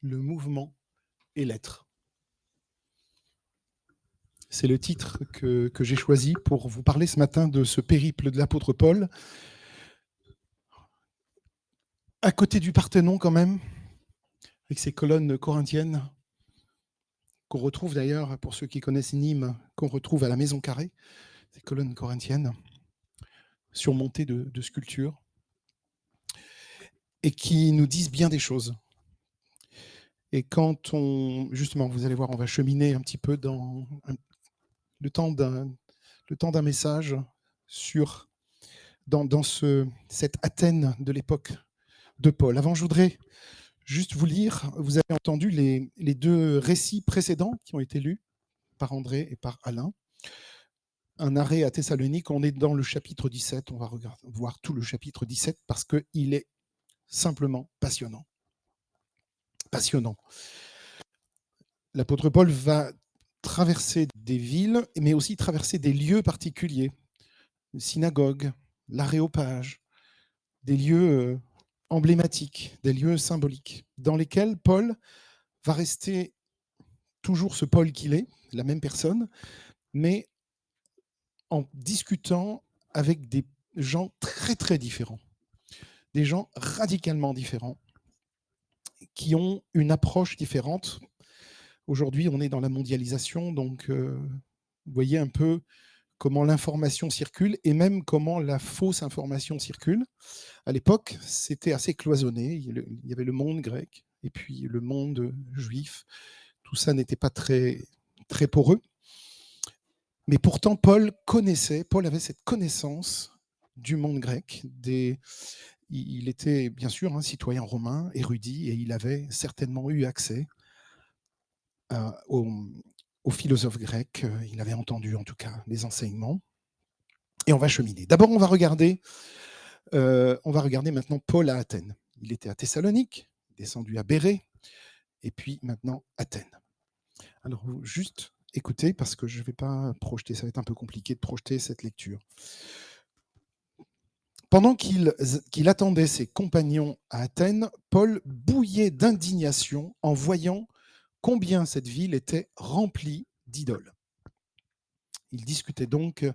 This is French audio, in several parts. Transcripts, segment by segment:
le mouvement et l'être. C'est le titre que j'ai choisi pour vous parler ce matin de ce périple de l'apôtre Paul. À côté du Parthénon quand même, avec ses colonnes corinthiennes, qu'on retrouve d'ailleurs, pour ceux qui connaissent Nîmes, qu'on retrouve à la Maison Carrée, ces colonnes corinthiennes, surmontées de sculptures, et qui nous disent bien des choses. Et quand justement, vous allez voir, on va cheminer un petit peu dans le temps d'un message dans cette Athènes de l'époque de Paul. Avant, je voudrais juste vous lire, vous avez entendu les deux récits précédents qui ont été lus par André et par Alain. Un arrêt à Thessalonique, on est dans le chapitre 17, on va voir tout le chapitre 17 parce qu'il est simplement passionnant. Passionnant. L'apôtre Paul va traverser des villes, mais aussi traverser des lieux particuliers, une synagogue, l'aréopage, des lieux emblématiques, des lieux symboliques, dans lesquels Paul va rester toujours ce Paul qu'il est, la même personne, mais en discutant avec des gens très très différents, des gens radicalement différents, qui ont une approche différente. Aujourd'hui, on est dans la mondialisation, donc vous voyez un peu comment l'information circule et même comment la fausse information circule. À l'époque, c'était assez cloisonné. Il y avait le monde grec et puis le monde juif. Tout ça n'était pas très, très poreux. Mais pourtant, Paul avait cette connaissance du monde grec. Il était bien sûr un citoyen romain, érudit, et il avait certainement eu accès aux philosophes grecs. Il avait entendu en tout cas les enseignements. Et on va cheminer. D'abord, on va regarder maintenant Paul à Athènes. Il était à Thessalonique, descendu à Bérée, et puis maintenant Athènes. Alors, juste écoutez, parce que je ne vais pas projeter, ça va être un peu compliqué de projeter cette lecture. Pendant qu'il attendait ses compagnons à Athènes, Paul bouillait d'indignation en voyant combien cette ville était remplie d'idoles. Il discutait donc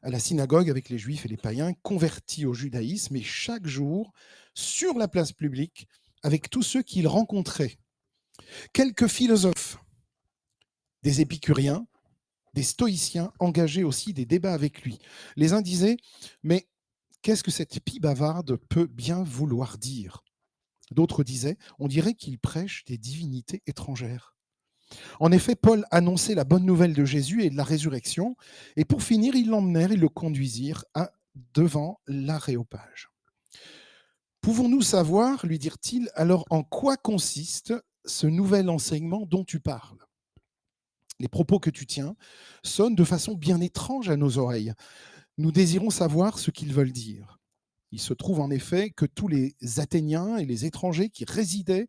à la synagogue avec les Juifs et les païens convertis au judaïsme, et chaque jour, sur la place publique, avec tous ceux qu'il rencontrait. Quelques philosophes, des épicuriens, des stoïciens engageaient aussi des débats avec lui. Les uns disaient « Mais qu'est-ce que cette pie bavarde peut bien vouloir dire ?» D'autres disaient « On dirait qu'il prêche des divinités étrangères. » En effet, Paul annonçait la bonne nouvelle de Jésus et de la résurrection, et pour finir, ils l'emmenèrent et le conduisirent devant l'aréopage. « Pouvons-nous savoir, lui dirent-ils, alors en quoi consiste ce nouvel enseignement dont tu parles ? Les propos que tu tiens sonnent de façon bien étrange à nos oreilles. Nous désirons savoir ce qu'ils veulent dire. » Il se trouve en effet que tous les Athéniens et les étrangers qui résidaient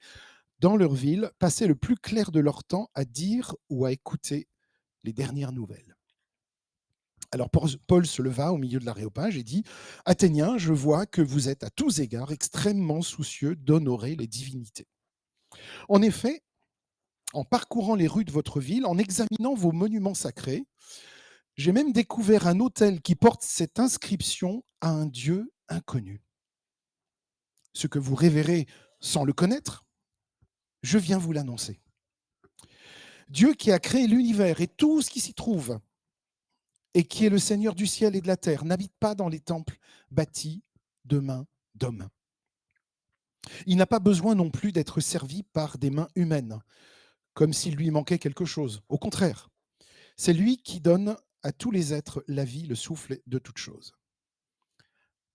dans leur ville passaient le plus clair de leur temps à dire ou à écouter les dernières nouvelles. Alors Paul se leva au milieu de l'aréopage et dit « Athéniens, je vois que vous êtes à tous égards extrêmement soucieux d'honorer les divinités. En effet, en parcourant les rues de votre ville, en examinant vos monuments sacrés, j'ai même découvert un autel qui porte cette inscription à un Dieu inconnu. Ce que vous révérez sans le connaître, je viens vous l'annoncer. Dieu qui a créé l'univers et tout ce qui s'y trouve, et qui est le Seigneur du ciel et de la terre, n'habite pas dans les temples bâtis de mains d'hommes. Il n'a pas besoin non plus d'être servi par des mains humaines, comme s'il lui manquait quelque chose. Au contraire, c'est lui qui donne à tous les êtres la vie, le souffle de toutes choses.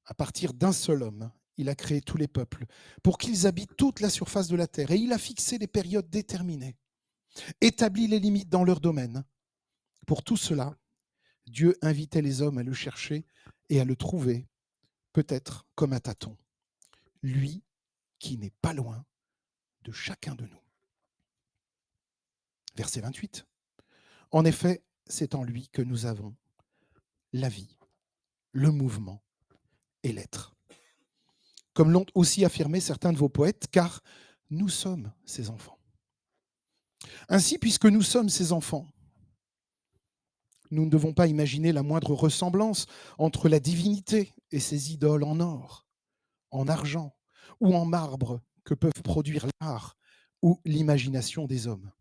À partir d'un seul homme, il a créé tous les peuples pour qu'ils habitent toute la surface de la terre, et il a fixé des périodes déterminées, établi les limites dans leur domaine. Pour tout cela, Dieu invitait les hommes à le chercher et à le trouver, peut-être comme à tâtons. Lui qui n'est pas loin de chacun de nous. Verset 28. En effet, c'est en lui que nous avons la vie, le mouvement et l'être. Comme l'ont aussi affirmé certains de vos poètes, car nous sommes ses enfants. Ainsi, puisque nous sommes ses enfants, nous ne devons pas imaginer la moindre ressemblance entre la divinité et ses idoles en or, en argent ou en marbre que peuvent produire l'art ou l'imagination des hommes.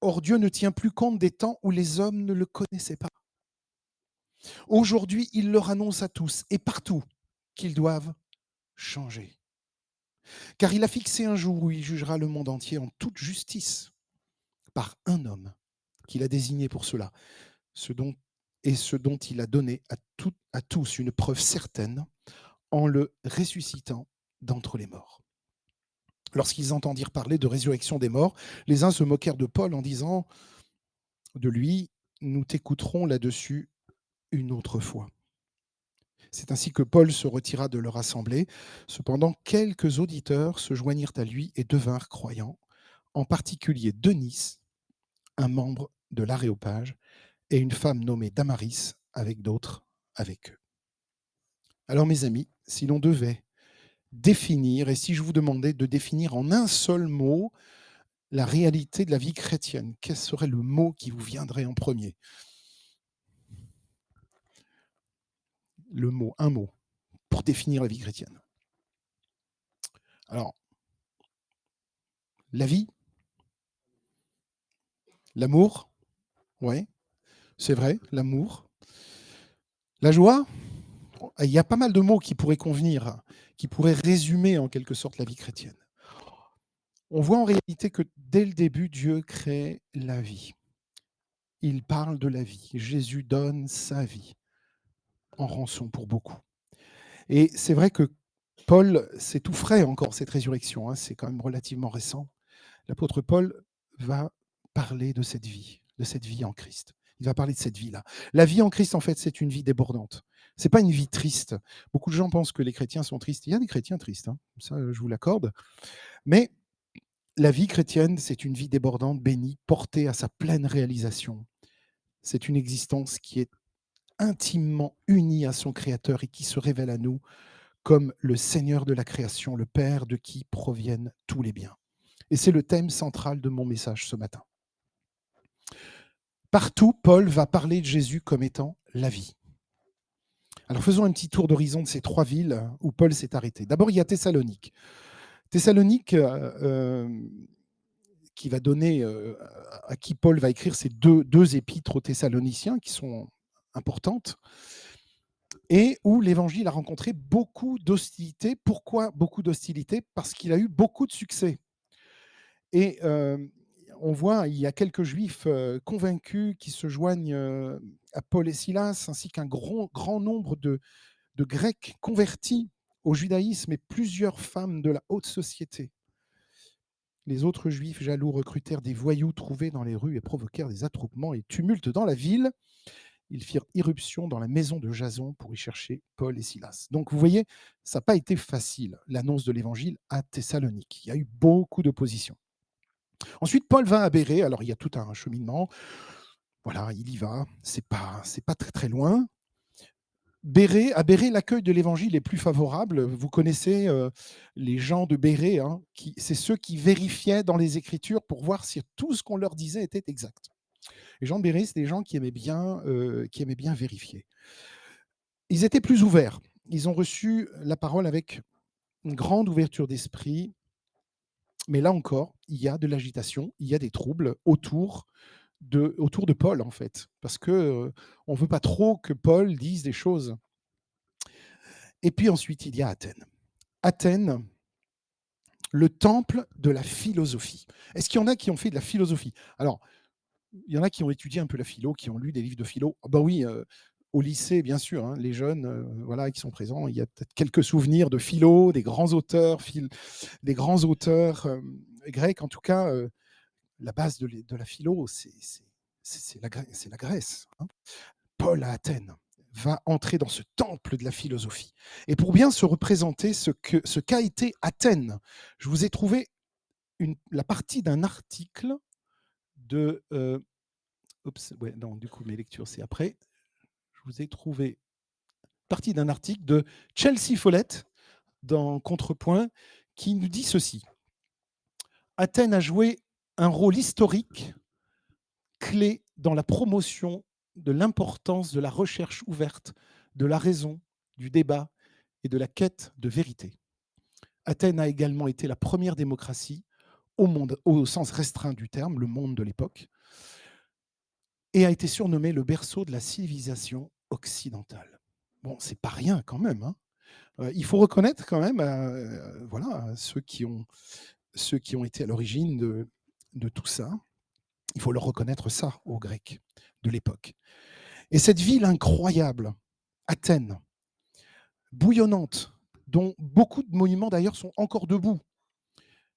Or, Dieu ne tient plus compte des temps où les hommes ne le connaissaient pas. Aujourd'hui, il leur annonce à tous et partout qu'ils doivent changer. Car il a fixé un jour où il jugera le monde entier en toute justice par un homme qu'il a désigné pour cela, ce dont, et ce dont il a donné à tous une preuve certaine en le ressuscitant d'entre les morts. Lorsqu'ils entendirent parler de résurrection des morts, les uns se moquèrent de Paul en disant de lui, nous t'écouterons là-dessus une autre fois. C'est ainsi que Paul se retira de leur assemblée. Cependant, quelques auditeurs se joignirent à lui et devinrent croyants, en particulier Denis, un membre de l'Aréopage, et une femme nommée Damaris, avec d'autres avec eux. Alors mes amis, si l'on devait définir, et si je vous demandais de définir en un seul mot la réalité de la vie chrétienne, quel serait le mot qui vous viendrait en premier? Le mot, un mot, pour définir la vie chrétienne. Alors, la vie, l'amour, ouais, c'est vrai, l'amour. La joie, il y a pas mal de mots qui pourraient convenir, qui pourraient résumer en quelque sorte la vie chrétienne. On voit en réalité que dès le début, Dieu crée la vie. Il parle de la vie. Jésus donne sa vie en rançon pour beaucoup. Et c'est vrai que Paul, c'est tout frais encore cette résurrection, hein, c'est quand même relativement récent. L'apôtre Paul va parler de cette vie en Christ. Il va parler de cette vie-là. La vie en Christ, en fait, c'est une vie débordante. C'est pas une vie triste. Beaucoup de gens pensent que les chrétiens sont tristes. Il y a des chrétiens tristes, hein, ça, je vous l'accorde. Mais la vie chrétienne, c'est une vie débordante, bénie, portée à sa pleine réalisation. C'est une existence qui est intimement unie à son Créateur et qui se révèle à nous comme le Seigneur de la création, le Père de qui proviennent tous les biens. Et c'est le thème central de mon message ce matin. Partout, Paul va parler de Jésus comme étant la vie. Alors faisons un petit tour d'horizon de ces trois villes où Paul s'est arrêté. D'abord, il y a Thessalonique. Thessalonique, qui va donner, à qui Paul va écrire ces deux épîtres aux Thessaloniciens qui sont importantes, et où l'Évangile a rencontré beaucoup d'hostilité. Pourquoi beaucoup d'hostilité? Parce qu'il a eu beaucoup de succès. Et on voit, il y a quelques Juifs convaincus qui se joignent à Paul et Silas, ainsi qu'un grand nombre de Grecs convertis au judaïsme et plusieurs femmes de la haute société. Les autres Juifs jaloux recrutèrent des voyous trouvés dans les rues et provoquèrent des attroupements et tumultes dans la ville. Ils firent irruption dans la maison de Jason pour y chercher Paul et Silas. Donc vous voyez, ça n'a pas été facile, l'annonce de l'évangile à Thessalonique. Il y a eu beaucoup d'opposition. Ensuite, Paul va à Bérée. Alors, il y a tout un cheminement. Voilà, il y va. C'est pas très, très loin. À Bérée, l'accueil de l'évangile est plus favorable. Vous connaissez les gens de Bérée, hein, c'est ceux qui vérifiaient dans les Écritures pour voir si tout ce qu'on leur disait était exact. Les gens de Bérée, c'est des gens qui aimaient bien vérifier. Ils étaient plus ouverts. Ils ont reçu la parole avec une grande ouverture d'esprit. Mais là encore, il y a de l'agitation, il y a des troubles autour de Paul, en fait, parce que on veut pas trop que Paul dise des choses. Et puis ensuite, il y a Athènes. Athènes, le temple de la philosophie. Est-ce qu'il y en a qui ont fait de la philosophie? Alors, il y en a qui ont étudié un peu la philo, qui ont lu des livres de philo. Ah bah oui, au lycée, bien sûr, hein, les jeunes, voilà, qui sont présents, il y a peut-être quelques souvenirs de philo, des grands auteurs grecs. En tout cas, la base de la philo, c'est la Grèce, hein. Paul à Athènes va entrer dans ce temple de la philosophie. Et pour bien se représenter ce qu'a été Athènes, je vous ai trouvé la partie d'un article de... oups, ouais, non, du coup, mes lectures, c'est après. Je vous ai trouvé partie d'un article de Chelsea Follett dans Contrepoint qui nous dit ceci. Athènes a joué un rôle historique clé dans la promotion de l'importance de la recherche ouverte, de la raison, du débat et de la quête de vérité. Athènes a également été la première démocratie au monde, au sens restreint du terme, le monde de l'époque, et a été surnommée le berceau de la civilisation occidentale. Bon, c'est pas rien quand même, hein. Il faut reconnaître quand même, voilà, ceux qui ont été à l'origine de tout ça. Il faut leur reconnaître ça aux Grecs de l'époque. Et cette ville incroyable, Athènes, bouillonnante, dont beaucoup de monuments d'ailleurs sont encore debout,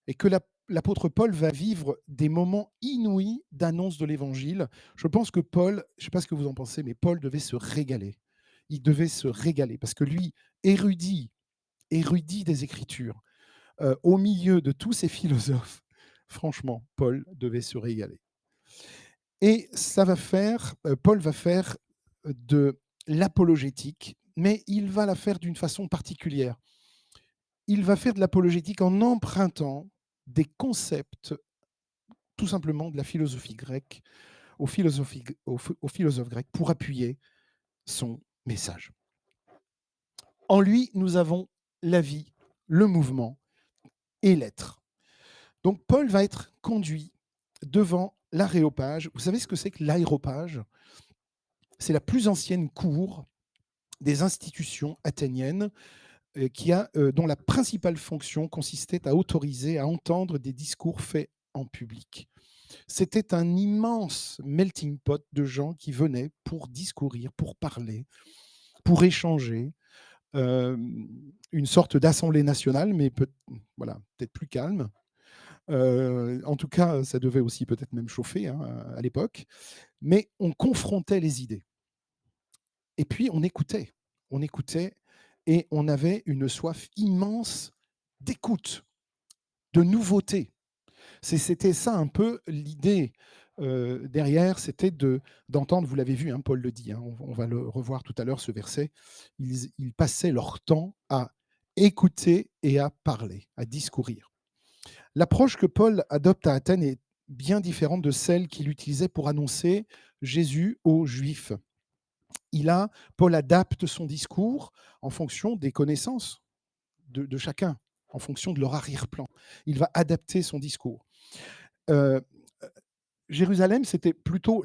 et que l'apôtre Paul va vivre des moments inouïs d'annonce de l'évangile. Je pense que Paul, je ne sais pas ce que vous en pensez, mais Paul devait se régaler. Il devait se régaler parce que lui, érudit des Écritures, au milieu de tous ces philosophes, franchement, Paul devait se régaler. Et ça va faire, Paul va faire de l'apologétique, mais il va la faire d'une façon particulière. Il va faire de l'apologétique en empruntant des concepts, tout simplement de la philosophie grecque, aux philosophes grecs pour appuyer son message. En lui, nous avons la vie, le mouvement et l'être. Donc Paul va être conduit devant l'aréopage. Vous savez ce que c'est que l'aéropage? C'est la plus ancienne cour des institutions athéniennes dont la principale fonction consistait à autoriser à entendre des discours faits en public. C'était un immense melting pot de gens qui venaient pour discourir, pour parler, pour échanger, euh, une sorte d'assemblée nationale, mais voilà, peut-être plus calme. En tout cas, ça devait aussi peut-être même chauffer, hein, à l'époque, mais on confrontait les idées. Et puis on écoutait et on avait une soif immense d'écoute, de nouveauté. C'était ça un peu l'idée derrière, c'était d'entendre, vous l'avez vu, hein, Paul le dit, hein, on va le revoir tout à l'heure, ce verset, ils passaient leur temps à écouter et à parler, à discourir. L'approche que Paul adopte à Athènes est bien différente de celle qu'il utilisait pour annoncer Jésus aux Juifs. Paul adapte son discours en fonction des connaissances de chacun, en fonction de leur arrière-plan. Il va adapter son discours. Euh, Jérusalem, c'était plutôt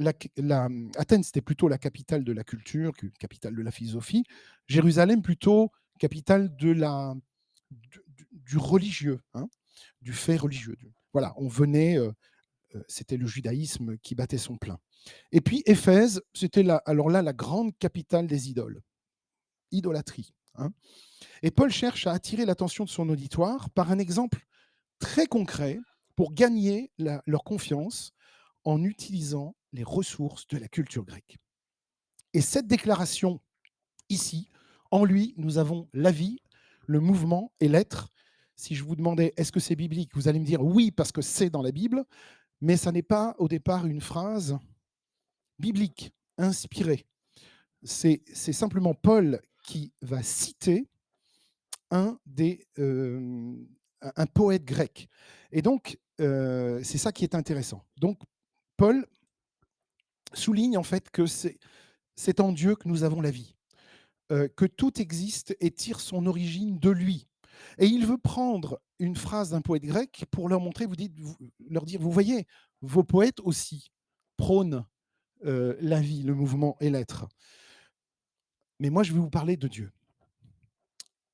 Athènes, c'était plutôt la capitale de la culture, capitale de la philosophie. Jérusalem, plutôt capitale du religieux, hein, du fait religieux. Voilà, on venait, c'était le judaïsme qui battait son plein. Et puis Éphèse, c'était alors là la grande capitale des idoles, idolâtrie, hein. Et Paul cherche à attirer l'attention de son auditoire par un exemple très concret pour gagner leur confiance en utilisant les ressources de la culture grecque. Et cette déclaration, ici, en lui, nous avons la vie, le mouvement et l'être. Si je vous demandais est-ce que c'est biblique, vous allez me dire oui, parce que c'est dans la Bible, mais ça n'est pas au départ une phrase biblique, inspirée. C'est simplement Paul qui va citer un poète grec. Et donc, c'est ça qui est intéressant. Donc, Paul souligne en fait que c'est en Dieu que nous avons la vie, que tout existe et tire son origine de lui. Et il veut prendre une phrase d'un poète grec pour leur montrer, leur dire, vous voyez, vos poètes aussi prônent la vie, le mouvement et l'être. Mais moi, je vais vous parler de Dieu.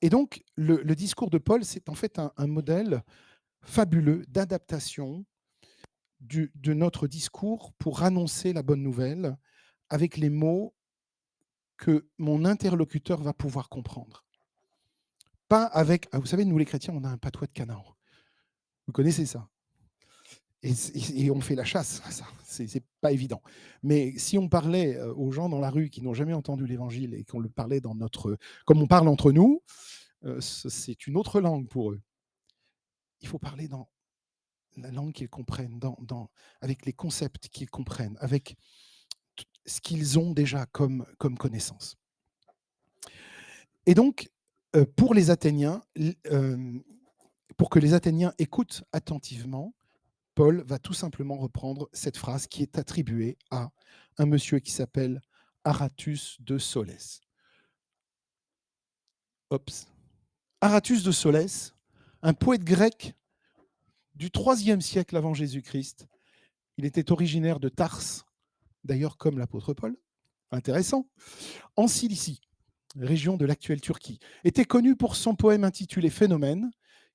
Et donc, le discours de Paul, c'est en fait un modèle fabuleux d'adaptation de notre discours pour annoncer la bonne nouvelle avec les mots que mon interlocuteur va pouvoir comprendre. Pas avec, vous savez, nous les chrétiens, on a un patois de canard. Vous connaissez ça? Et on fait la chasse à ça. C'est pas évident. Mais si on parlait aux gens dans la rue qui n'ont jamais entendu l'évangile et qu'on le parlait comme on parle entre nous, c'est une autre langue pour eux. Il faut parler dans la langue qu'ils comprennent, avec les concepts qu'ils comprennent, avec ce qu'ils ont déjà comme connaissance. Et donc, pour les Athéniens, pour que les Athéniens écoutent attentivement, Paul va tout simplement reprendre cette phrase qui est attribuée à un monsieur qui s'appelle Aratus de Solès. Ops. Aratus de Solès, un poète grec du IIIe siècle avant Jésus-Christ. Il était originaire de Tarse, d'ailleurs comme l'apôtre Paul, intéressant, en Cilicie, région de l'actuelle Turquie, était connu pour son poème intitulé Phénomène,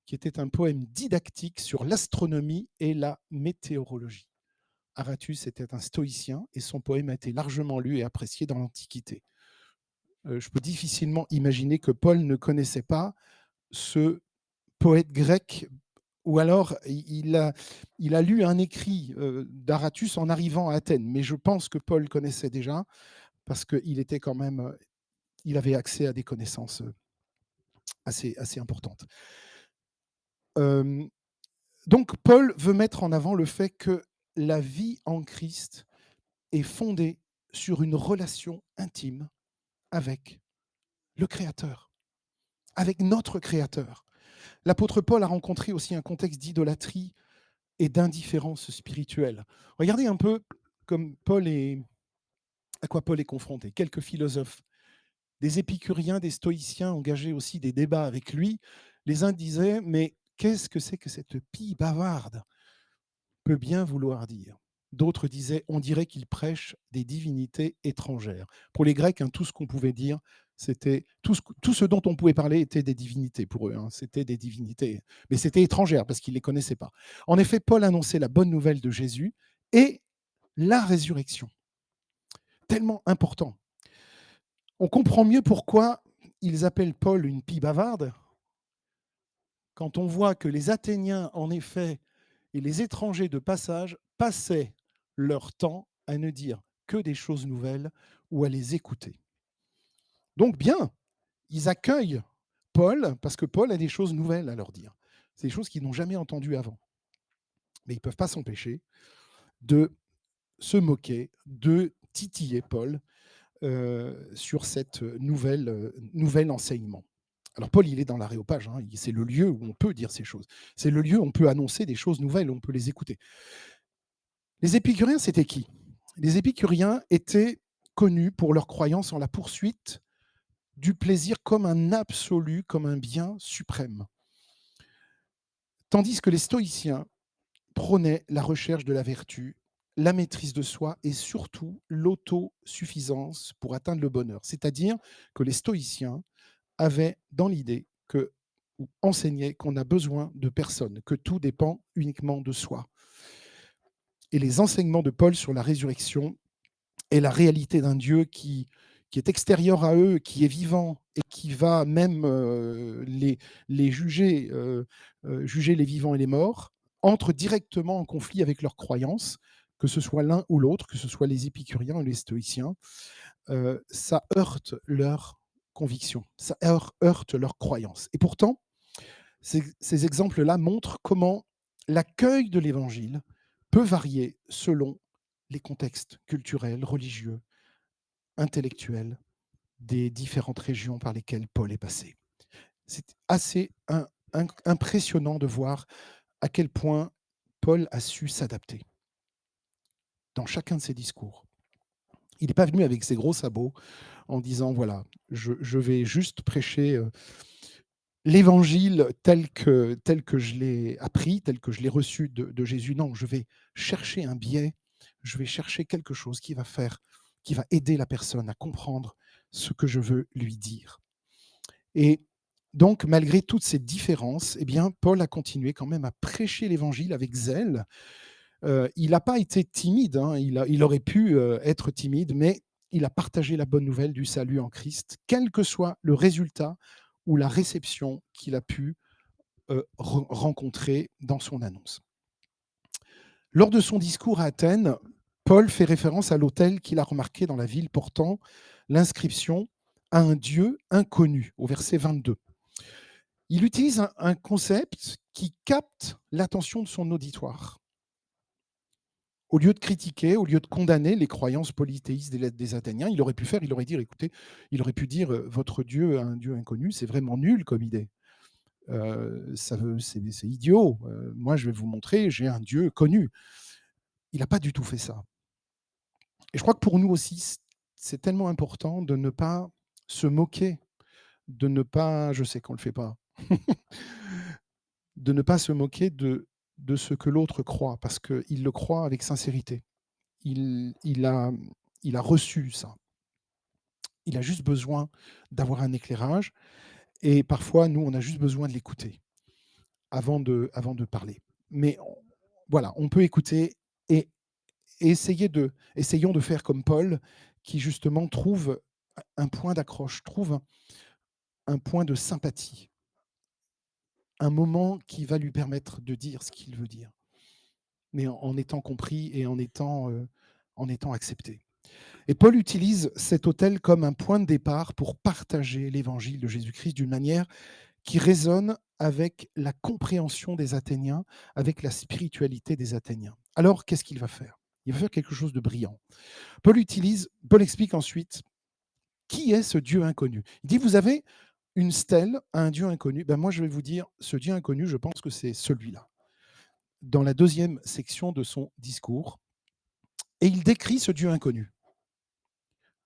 qui était un poème didactique sur l'astronomie et la météorologie. Aratus était un stoïcien et son poème a été largement lu et apprécié dans l'Antiquité. Je peux difficilement imaginer que Paul ne connaissait pas ce poète grec, ou alors il a lu un écrit d'Aratus en arrivant à Athènes, mais je pense que Paul connaissait déjà parce qu'il était quand même, il avait accès à des connaissances assez importantes. Donc Paul veut mettre en avant le fait que la vie en Christ est fondée sur une relation intime avec le Créateur, avec notre Créateur. L'apôtre Paul a rencontré aussi un contexte d'idolâtrie et d'indifférence spirituelle. Regardez un peu comme à quoi Paul est confronté. Quelques philosophes, des épicuriens, des stoïciens engagés aussi des débats avec lui. Les uns disaient, mais qu'est-ce que c'est que cette pie bavarde peut bien vouloir dire? D'autres disaient, on dirait qu'il prêche des divinités étrangères. Pour les Grecs, tout ce qu'on pouvait dire, c'était tout ce dont on pouvait parler était des divinités pour eux. C'était des divinités, mais c'était étrangère parce qu'ils ne les connaissaient pas. En effet, Paul annonçait la bonne nouvelle de Jésus et la résurrection. Tellement important. On comprend mieux pourquoi ils appellent Paul une pie bavarde quand on voit que les Athéniens, en effet, et les étrangers de passage passaient leur temps à ne dire que des choses nouvelles ou à les écouter. Donc bien, ils accueillent Paul parce que Paul a des choses nouvelles à leur dire. C'est des choses qu'ils n'ont jamais entendues avant. Mais ils ne peuvent pas s'empêcher de se moquer, de titiller Paul sur cette nouvel enseignement. Alors Paul, il est dans l'aréopage, c'est le lieu où on peut dire ces choses. C'est le lieu où on peut annoncer des choses nouvelles, où on peut les écouter. Les épicuriens, c'était qui? Les épicuriens étaient connus pour leur croyance en la poursuite du plaisir comme un absolu, comme un bien suprême. Tandis que les stoïciens prônaient la recherche de la vertu, la maîtrise de soi et surtout l'autosuffisance pour atteindre le bonheur. C'est-à-dire que les stoïciens avaient dans l'idée que, ou enseignaient qu'on a besoin de personne, que tout dépend uniquement de soi. Et les enseignements de Paul sur la résurrection et la réalité d'un Dieu qui est extérieur à eux, qui est vivant et qui va même les juger les vivants et les morts, entrent directement en conflit avec leurs croyances, que ce soit l'un ou l'autre, que ce soit les épicuriens ou les stoïciens. Ça heurte leur conviction, ça heurte leurs croyances. Et pourtant, ces exemples-là montrent comment l'accueil de l'Évangile peut varier selon les contextes culturels, religieux, intellectuels des différentes régions par lesquelles Paul est passé. C'est assez impressionnant de voir à quel point Paul a su s'adapter dans chacun de ses discours. Il n'est pas venu avec ses gros sabots en disant, voilà, je vais juste prêcher l'évangile tel que je l'ai appris, tel que je l'ai reçu de Jésus. Non, je vais chercher un biais, je vais chercher quelque chose qui va aider la personne à comprendre ce que je veux lui dire. Et donc, malgré toutes ces différences, eh bien, Paul a continué quand même à prêcher l'évangile avec zèle. Il n'a pas été timide, il aurait pu être timide, mais il a partagé la bonne nouvelle du salut en Christ, quel que soit le résultat ou la réception qu'il a pu rencontrer dans son annonce. Lors de son discours à Athènes, Paul fait référence à l'autel qu'il a remarqué dans la ville portant l'inscription à un Dieu inconnu, au verset 22. Il utilise un concept qui capte l'attention de son auditoire. Au lieu de critiquer, au lieu de condamner les croyances polythéistes des Athéniens, il aurait pu dire, écoutez, il aurait pu dire votre Dieu, un Dieu inconnu, c'est vraiment nul comme idée. C'est idiot. Moi, je vais vous montrer, j'ai un Dieu connu. Il n'a pas du tout fait ça. Et je crois que pour nous aussi, c'est tellement important de ne pas se moquer, de ne pas, je sais qu'on ne le fait pas, de ne pas se moquer de ce que l'autre croit, parce qu'il le croit avec sincérité. Il a, il a reçu ça. Il a juste besoin d'avoir un éclairage. Et parfois, nous, on a juste besoin de l'écouter avant de parler. Mais voilà, on peut écouter et essayons de faire comme Paul, qui justement trouve un point d'accroche, trouve un point de sympathie, un moment qui va lui permettre de dire ce qu'il veut dire, mais en étant compris et en étant accepté. Et Paul utilise cet autel comme un point de départ pour partager l'évangile de Jésus-Christ d'une manière qui résonne avec la compréhension des Athéniens, avec la spiritualité des Athéniens. Alors, qu'est-ce qu'il va faire? Il va faire quelque chose de brillant. Paul explique ensuite qui est ce Dieu inconnu. Il dit, vous avez une stèle à un Dieu inconnu. Ben moi, je vais vous dire, ce Dieu inconnu, je pense que c'est celui-là. Dans la deuxième section de son discours, et il décrit ce Dieu inconnu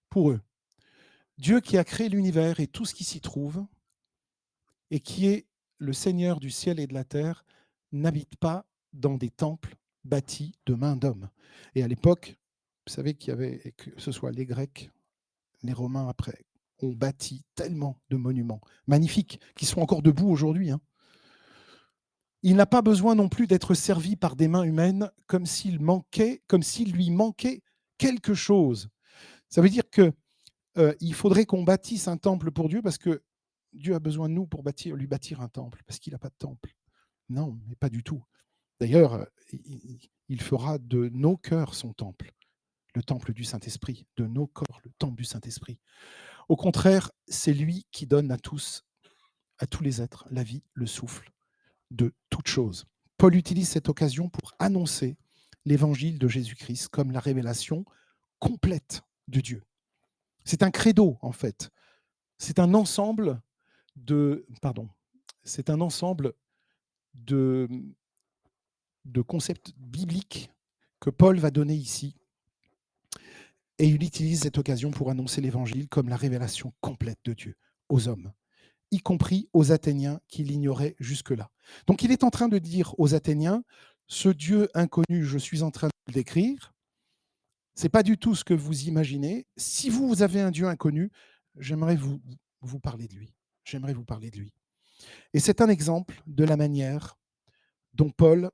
pour eux. Dieu qui a créé l'univers et tout ce qui s'y trouve, et qui est le Seigneur du ciel et de la terre, n'habite pas dans des temples bâtis de mains d'hommes. Et à l'époque, vous savez qu'il y avait, que ce soit les Grecs, les Romains après, ont bâti tellement de monuments magnifiques qui sont encore debout aujourd'hui. Hein. Il n'a pas besoin non plus d'être servi par des mains humaines comme s'il lui manquait quelque chose. Ça veut dire que il faudrait qu'on bâtisse un temple pour Dieu parce que Dieu a besoin de nous pour lui bâtir un temple, parce qu'il n'a pas de temple. Non, mais pas du tout. D'ailleurs, il fera de nos cœurs son temple, le temple du Saint-Esprit, de nos corps, le temple du Saint-Esprit. Au contraire, c'est lui qui donne à tous les êtres, la vie, le souffle de toute chose. Paul utilise cette occasion pour annoncer l'évangile de Jésus-Christ comme la révélation complète de Dieu. C'est un credo, en fait. C'est un ensemble c'est un ensemble de, de concepts bibliques que Paul va donner ici. Et il utilise cette occasion pour annoncer l'évangile comme la révélation complète de Dieu aux hommes, y compris aux Athéniens qui l'ignoraient jusque-là. Donc il est en train de dire aux Athéniens, ce Dieu inconnu, je suis en train de le décrire, ce n'est pas du tout ce que vous imaginez. Si vous avez un Dieu inconnu, j'aimerais vous parler de lui. J'aimerais vous parler de lui. Et c'est un exemple de la manière dont Paul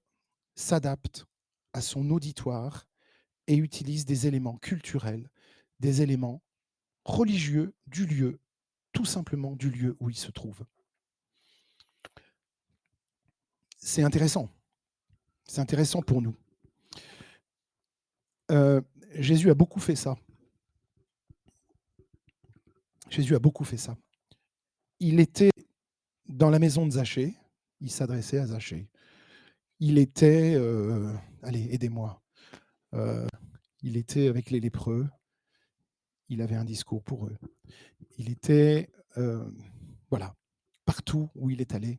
s'adapte à son auditoire et utilise des éléments culturels, des éléments religieux du lieu, tout simplement du lieu où il se trouve. C'est intéressant. C'est intéressant pour nous. Jésus a beaucoup fait ça. Jésus a beaucoup fait ça. Il était dans la maison de Zachée, il s'adressait à Zachée. Il était, allez, aidez-moi, il était avec les lépreux, il avait un discours pour eux. Il était, voilà, partout où il est allé,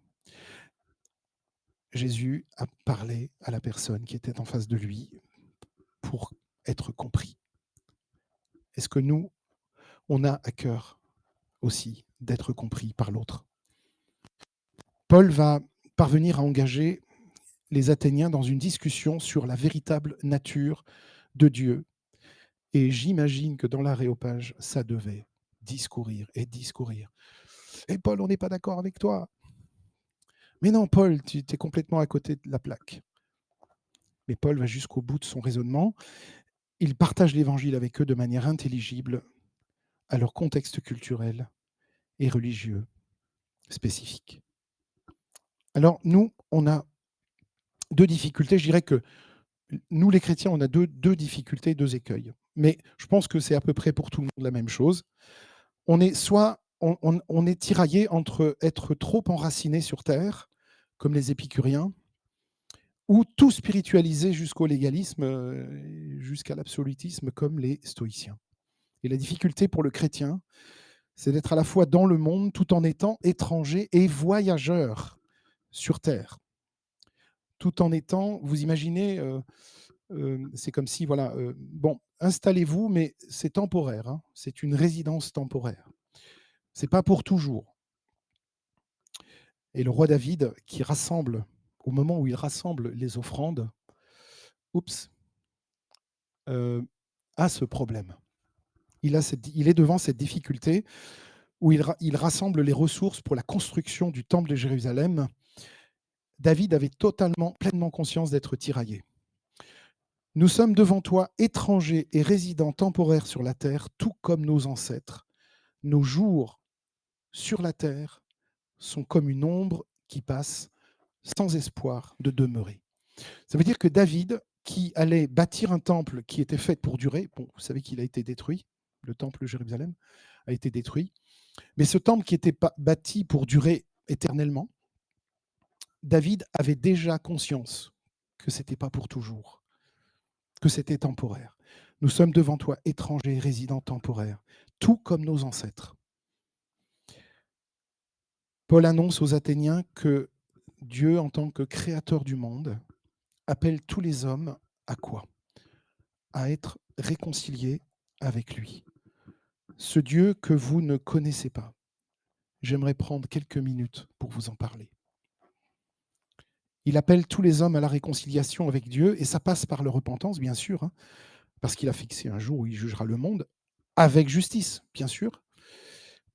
Jésus a parlé à la personne qui était en face de lui pour être compris. Est-ce que nous, on a à cœur aussi d'être compris par l'autre? Paul va parvenir à engager les Athéniens dans une discussion sur la véritable nature de Dieu. Et j'imagine que dans l'aréopage, ça devait discourir et discourir. Et Paul, on n'est pas d'accord avec toi. Mais non, Paul, tu es complètement à côté de la plaque. Mais Paul va jusqu'au bout de son raisonnement. Il partage l'évangile avec eux de manière intelligible à leur contexte culturel et religieux spécifique. Alors, nous, on a deux difficultés. Je dirais que nous, les chrétiens, on a deux difficultés, deux écueils. Mais je pense que c'est à peu près pour tout le monde la même chose. On est on est tiraillé entre être trop enraciné sur terre, comme les épicuriens, ou tout spiritualiser jusqu'au légalisme, jusqu'à l'absolutisme, comme les stoïciens. Et la difficulté pour le chrétien, c'est d'être à la fois dans le monde tout en étant étranger et voyageur sur terre, tout en étant, vous imaginez, c'est comme si, voilà, bon, installez-vous, mais c'est temporaire, hein, c'est une résidence temporaire. C'est pas pour toujours. Et le roi David qui rassemble, au moment où il rassemble les offrandes, oups, heu, a ce problème. Il est devant cette difficulté où il rassemble les ressources pour la construction du temple de Jérusalem. David avait totalement, pleinement conscience d'être tiraillé. Nous sommes devant toi, étrangers et résidents temporaires sur la terre, tout comme nos ancêtres. Nos jours sur la terre sont comme une ombre qui passe sans espoir de demeurer. Ça veut dire que David, qui allait bâtir un temple qui était fait pour durer, bon, vous savez qu'il a été détruit, le temple de Jérusalem a été détruit, mais ce temple qui était bâti pour durer éternellement, David avait déjà conscience que ce n'était pas pour toujours, que c'était temporaire. Nous sommes devant toi, étrangers, résidents temporaires, tout comme nos ancêtres. Paul annonce aux Athéniens que Dieu, en tant que créateur du monde, appelle tous les hommes à quoi? À être réconciliés avec lui. Ce Dieu que vous ne connaissez pas. J'aimerais prendre quelques minutes pour vous en parler. Il appelle tous les hommes à la réconciliation avec Dieu, et ça passe par la repentance, bien sûr, hein, parce qu'il a fixé un jour où il jugera le monde, avec justice, bien sûr,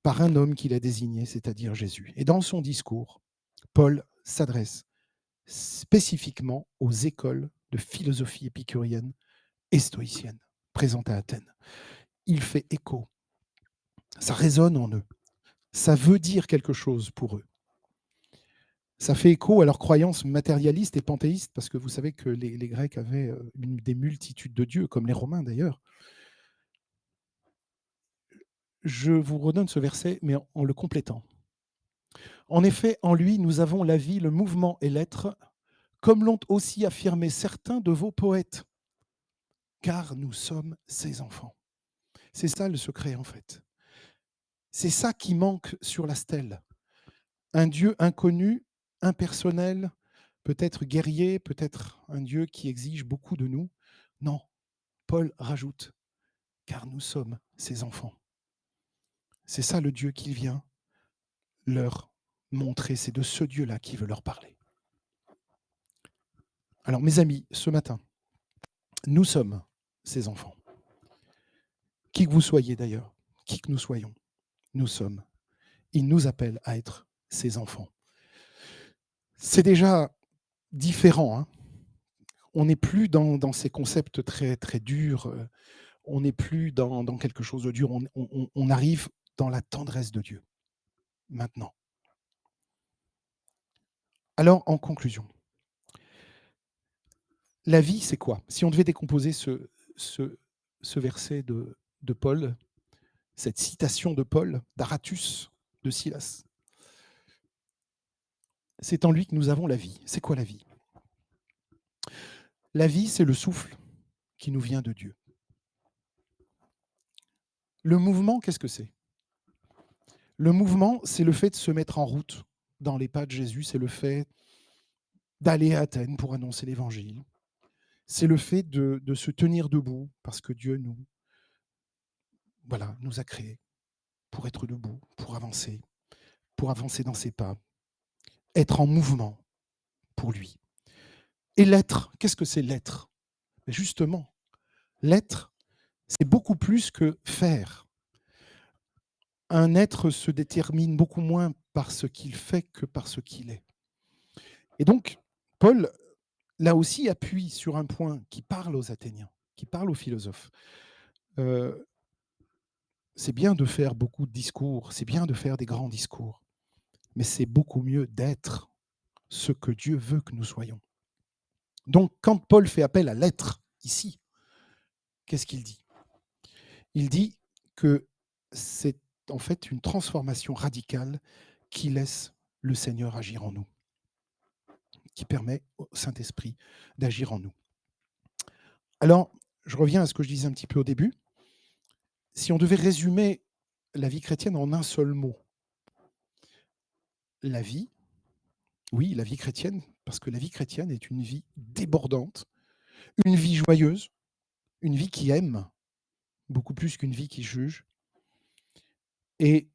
par un homme qu'il a désigné, c'est-à-dire Jésus. Et dans son discours, Paul s'adresse spécifiquement aux écoles de philosophie épicurienne et stoïcienne présentes à Athènes. Il fait écho, ça résonne en eux, ça veut dire quelque chose pour eux. Ça fait écho à leurs croyances matérialistes et panthéistes, parce que vous savez que les Grecs avaient des multitudes de dieux, comme les Romains d'ailleurs. Je vous redonne ce verset, mais en le complétant. En effet, en lui, nous avons la vie, le mouvement et l'être, comme l'ont aussi affirmé certains de vos poètes, car nous sommes ses enfants. C'est ça le secret, en fait. C'est ça qui manque sur la stèle. Un Dieu inconnu, impersonnel, peut-être guerrier, peut-être un Dieu qui exige beaucoup de nous. Non, Paul rajoute, car nous sommes ses enfants. C'est ça le Dieu qu'il vient leur montrer, c'est de ce Dieu-là qu'il veut leur parler. Alors mes amis, ce matin, nous sommes ses enfants. Qui que vous soyez d'ailleurs, qui que nous soyons, nous sommes. Il nous appelle à être ses enfants. C'est déjà différent, hein. On n'est plus dans ces concepts très, très durs, on n'est plus dans quelque chose de dur, on arrive dans la tendresse de Dieu, maintenant. Alors, en conclusion, la vie, c'est quoi? Si on devait décomposer ce verset de Paul, cette citation de Paul, d'Aratus, de Silas, c'est en lui que nous avons la vie. C'est quoi la vie? La vie, c'est le souffle qui nous vient de Dieu. Le mouvement, qu'est-ce que c'est? Le mouvement, c'est le fait de se mettre en route dans les pas de Jésus, c'est le fait d'aller à Athènes pour annoncer l'Évangile. C'est le fait de se tenir debout parce que Dieu nous a créés pour être debout, pour avancer dans ses pas, être en mouvement pour lui. Et l'être, qu'est-ce que c'est l'être? Justement, l'être, c'est beaucoup plus que faire. Un être se détermine beaucoup moins par ce qu'il fait que par ce qu'il est. Et donc, Paul, là aussi, appuie sur un point qui parle aux Athéniens, qui parle aux philosophes. C'est bien de faire beaucoup de discours, c'est bien de faire des grands discours, mais c'est beaucoup mieux d'être ce que Dieu veut que nous soyons. Donc, quand Paul fait appel à l'être, ici, qu'est-ce qu'il dit? Il dit que c'est en fait une transformation radicale qui laisse le Seigneur agir en nous, qui permet au Saint-Esprit d'agir en nous. Alors, je reviens à ce que je disais un petit peu au début. Si on devait résumer la vie chrétienne en un seul mot, la vie, Oui, la vie chrétienne, parce que la vie chrétienne est une vie débordante, une vie joyeuse, une vie qui aime, beaucoup plus qu'une vie qui juge, et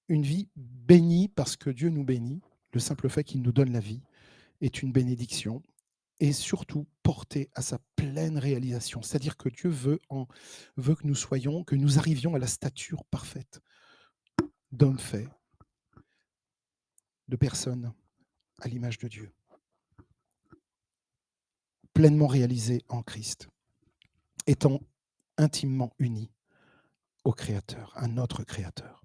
une vie bénie parce que Dieu nous bénit. Le simple fait qu'il nous donne la vie est une bénédiction, et surtout portée à sa pleine réalisation. C'est-à-dire que Dieu veut que nous soyons, que nous arrivions à la stature parfaite d'homme fait, de personne à l'image de Dieu, pleinement réalisé en Christ, étant intimement unis au Créateur, à notre Créateur.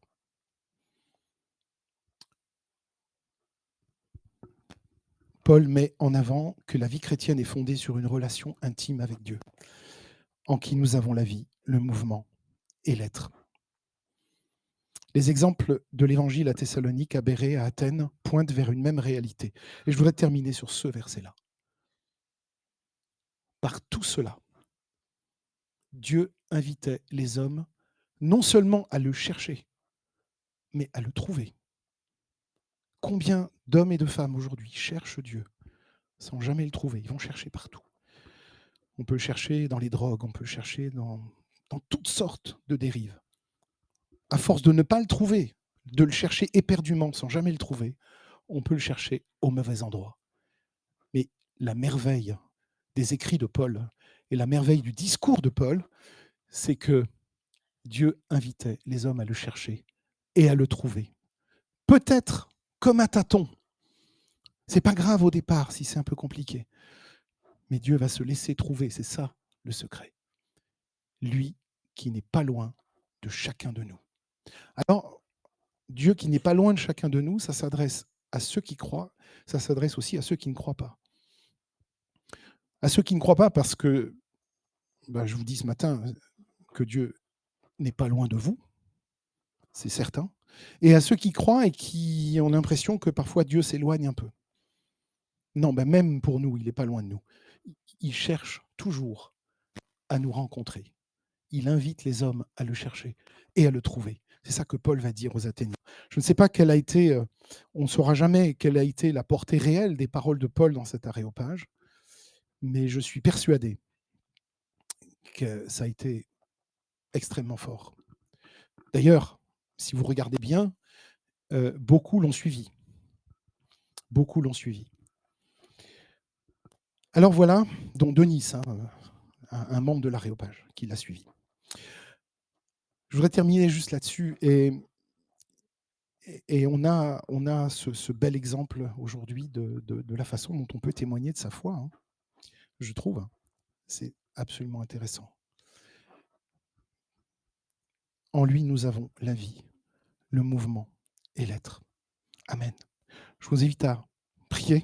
Paul met en avant que la vie chrétienne est fondée sur une relation intime avec Dieu, en qui nous avons la vie, le mouvement et l'être. Les exemples de l'évangile à Thessalonique, à Bérée, à Athènes pointent vers une même réalité. Et je voudrais terminer sur ce verset-là. Par tout cela, Dieu invitait les hommes non seulement à le chercher, mais à le trouver. Combien d'hommes et de femmes aujourd'hui cherchent Dieu sans jamais le trouver? Ils vont chercher partout. On peut le chercher dans les drogues, on peut le chercher dans toutes sortes de dérives. À force de ne pas le trouver, de le chercher éperdument sans jamais le trouver, on peut le chercher au mauvais endroit. Mais la merveille des écrits de Paul et la merveille du discours de Paul, c'est que Dieu invitait les hommes à le chercher et à le trouver. Peut-être comme un tâton. C'est pas grave au départ si c'est un peu compliqué. Mais Dieu va se laisser trouver, c'est ça le secret. Lui qui n'est pas loin de chacun de nous. Alors, Dieu qui n'est pas loin de chacun de nous, ça s'adresse à ceux qui croient, ça s'adresse aussi à ceux qui ne croient pas. À ceux qui ne croient pas parce que, je vous dis ce matin que Dieu n'est pas loin de vous, c'est certain, et à ceux qui croient et qui ont l'impression que parfois Dieu s'éloigne un peu. Non, même pour nous, il n'est pas loin de nous. Il cherche toujours à nous rencontrer. Il invite les hommes à le chercher et à le trouver. C'est ça que Paul va dire aux Athéniens. Je ne sais pas quelle a été, on ne saura jamais quelle a été la portée réelle des paroles de Paul dans cet aréopage, mais je suis persuadé que ça a été extrêmement fort. D'ailleurs, si vous regardez bien, beaucoup l'ont suivi. Beaucoup l'ont suivi. Alors voilà, dont Denis, un membre de l'Aréopage, qui l'a suivi. Je voudrais terminer juste là-dessus. Et on a ce bel exemple aujourd'hui de la façon dont on peut témoigner de sa foi, hein, je trouve. C'est absolument intéressant. En lui, nous avons la vie, le mouvement et l'être. Amen. Je vous invite à prier.